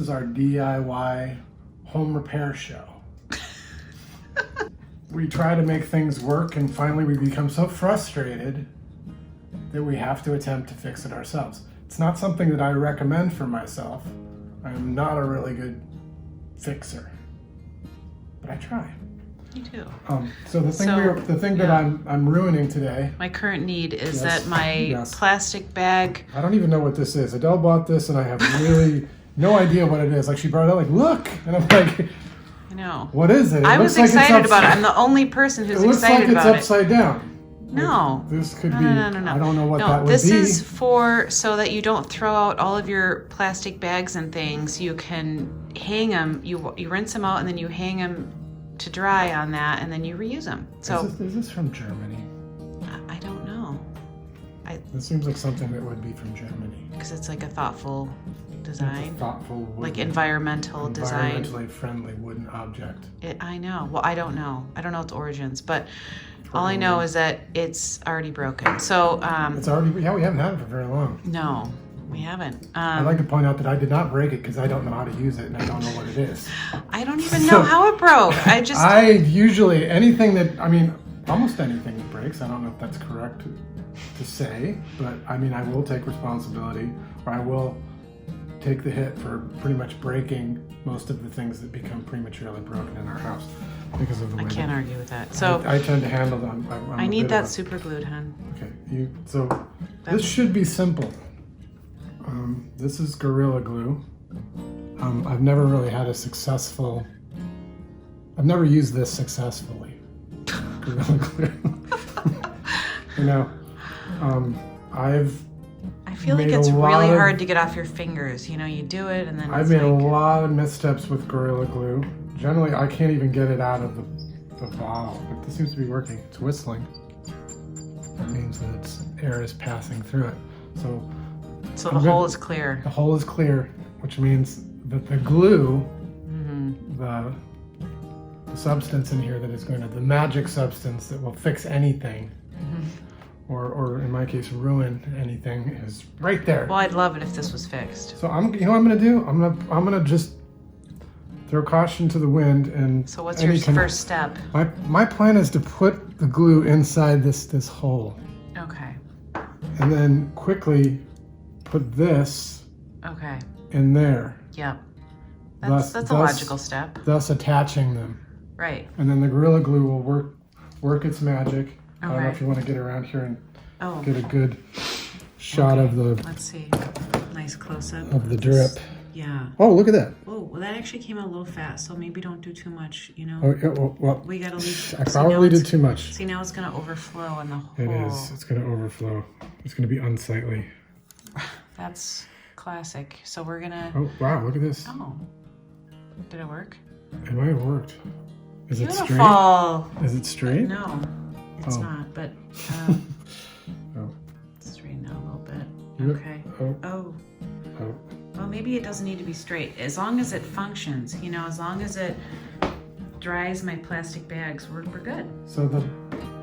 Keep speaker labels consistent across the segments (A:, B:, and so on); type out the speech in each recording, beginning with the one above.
A: is our DIY home repair show. We try to make things work, and finally we become so frustrated that we have to attempt to fix it ourselves. It's not something that I recommend for myself. I'm not a really good fixer, but I try.
B: Me too.
A: So the thing that I'm ruining today.
B: My current need is that my plastic bag.
A: I don't even know what this is. Adele bought this, and I have really no idea what it is. Like, she brought it out, like, look, and I'm like,
B: I know.
A: What is it?
B: I was excited about it. I'm the only person who's excited about it.
A: It looks like it's upside down.
B: No.
A: Like, this could be. No. I don't know what that would be.
B: This is so that you don't throw out all of your plastic bags and things. You can hang them. You rinse them out, and then you hang them to dry on that, and then you reuse them. So
A: is this from Germany?
B: I don't know.
A: This seems like something that would be from Germany.
B: Because it's like a thoughtful design.
A: It's a thoughtful wooden,
B: like environmentally
A: friendly wooden object.
B: I know. Well, I don't know. I don't know its origins, but all I know is that it's already broken. So
A: it's already. Yeah, we haven't had it for very long.
B: No, we haven't.
A: I'd like to point out that I did not break it because I don't know how to use it and I don't know what it is.
B: I don't even know how it broke.
A: I usually almost anything that breaks. I don't know if that's correct to say, but I will take responsibility, or I will take the hit for pretty much breaking most of the things that become prematurely broken in our house because of the way.
B: I can't argue with that. So
A: I tend to handle them.
B: I need that super glued, hun.
A: Okay, this should be simple. This is Gorilla Glue. I've never really had I've never used this successfully. Gorilla Glue.
B: I feel like it's really hard to get off your fingers. You do it and then
A: I've made a lot of missteps with Gorilla Glue. Generally, I can't even get it out of the bottle, but this seems to be working. It's whistling. That means that air is passing through it.
B: So the hole is clear.
A: The hole is clear, which means that the glue, the substance in here that is going to, the magic substance that will fix anything, or in my case, ruin anything, is right there.
B: Well, I'd love it if this was fixed.
A: So what I'm going to do? I'm going to just throw caution to the wind and.
B: So what's your first step?
A: My plan is to put the glue inside this hole.
B: Okay.
A: And then quickly put this.
B: Okay.
A: In there.
B: Yep. That's a logical step.
A: Thus attaching them.
B: Right.
A: And then the Gorilla Glue will work its magic.
B: Okay.
A: I don't know if you want to get around here and get a good shot of the.
B: Let's see. Nice close up
A: of the drip.
B: Yeah.
A: Oh, look at that.
B: Oh, well, that actually came out a little fast, so maybe don't do too much.
A: Oh, yeah, well,
B: we gotta leave.
A: I probably did too much.
B: See, now it's gonna overflow on the hole.
A: It is. It's gonna overflow. It's gonna be unsightly.
B: That's classic. So we're gonna.
A: Oh wow! Look at this.
B: Oh. Did it work?
A: It might have worked. Is
B: Beautiful.
A: it straight? Is it straight?
B: No, it's not. But straighten out a little bit. Okay. Oh. Well, maybe it doesn't need to be straight. As long as it functions, as long as it dries my plastic bags, we're good.
A: So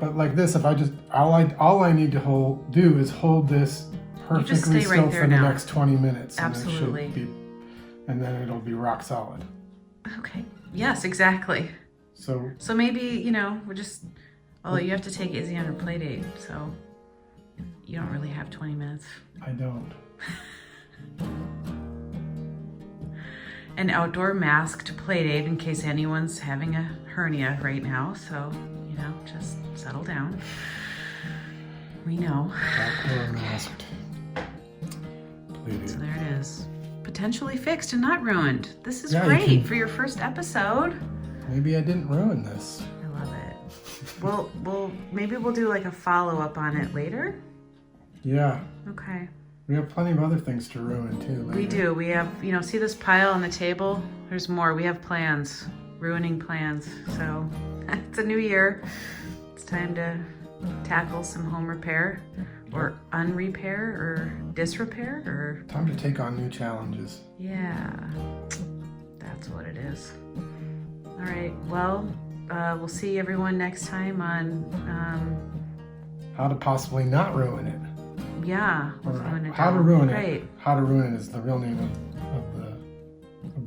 A: but like this, if I just all I need to do is hold this perfectly still for the next 20 minutes.
B: Absolutely.
A: And then it'll be rock solid.
B: Okay. Yes, exactly.
A: So
B: maybe, we're just, although you have to take Izzy on her play date, so you don't really have 20 minutes.
A: I don't.
B: An outdoor masked play date in case anyone's having a hernia right now, so, just settle down. We know.
A: Outdoor masked play date.
B: So there it is. Potentially fixed and not ruined. This is great for your first episode.
A: Maybe I didn't ruin this.
B: I love it. Maybe we'll do like a follow-up on it later.
A: Yeah.
B: Okay.
A: We have plenty of other things to ruin too. Later.
B: We do. We have, see this pile on the table? There's more. We have plans, ruining plans. So it's a new year. It's time to tackle some home repair. Or unrepair or disrepair or...
A: Time to take on new challenges.
B: Yeah, that's what it is. All right, well, we'll see everyone next time on...
A: how to possibly not ruin it.
B: Yeah.
A: Or how to ruin it. Right. How to Ruin It is the real name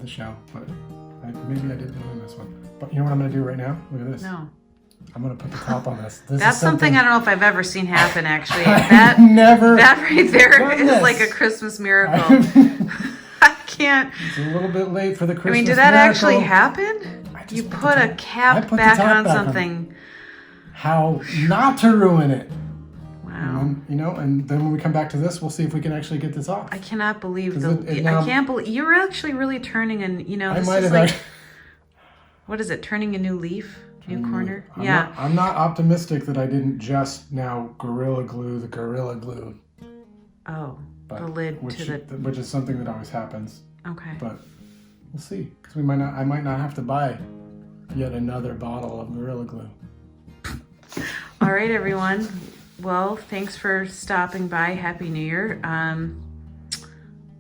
A: the show, but maybe I didn't ruin this one. But you know what I'm going to do right now? Look at this.
B: No.
A: I'm going to put the top on this. This
B: That's
A: is
B: something I don't know if I've ever seen happen, actually.
A: I've never
B: That right there
A: done
B: is
A: this.
B: like a Christmas miracle. I can't.
A: It's a little bit late for the Christmas
B: I mean, did that
A: miracle.
B: actually happen? You put a cap back on something.
A: How not to ruin it.
B: Wow.
A: And then when we come back to this, we'll see if we can actually get this off.
B: I cannot believe
A: now-
B: I can't believe you're actually really turning and
A: I
B: this
A: might
B: is
A: have
B: like
A: actually,
B: what is it? Turning a new leaf, new corner.
A: I'm not optimistic that I didn't just now Gorilla Glue the Gorilla Glue.
B: Oh,
A: But,
B: the lid
A: which,
B: to the.
A: which is something that always happens.
B: Okay.
A: But we'll see, because I might not have to buy yet another bottle of Gorilla Glue.
B: All right, everyone. Well, thanks for stopping by. Happy New Year.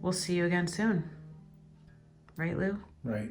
B: We'll see you again soon. Right, Lou?
A: Right.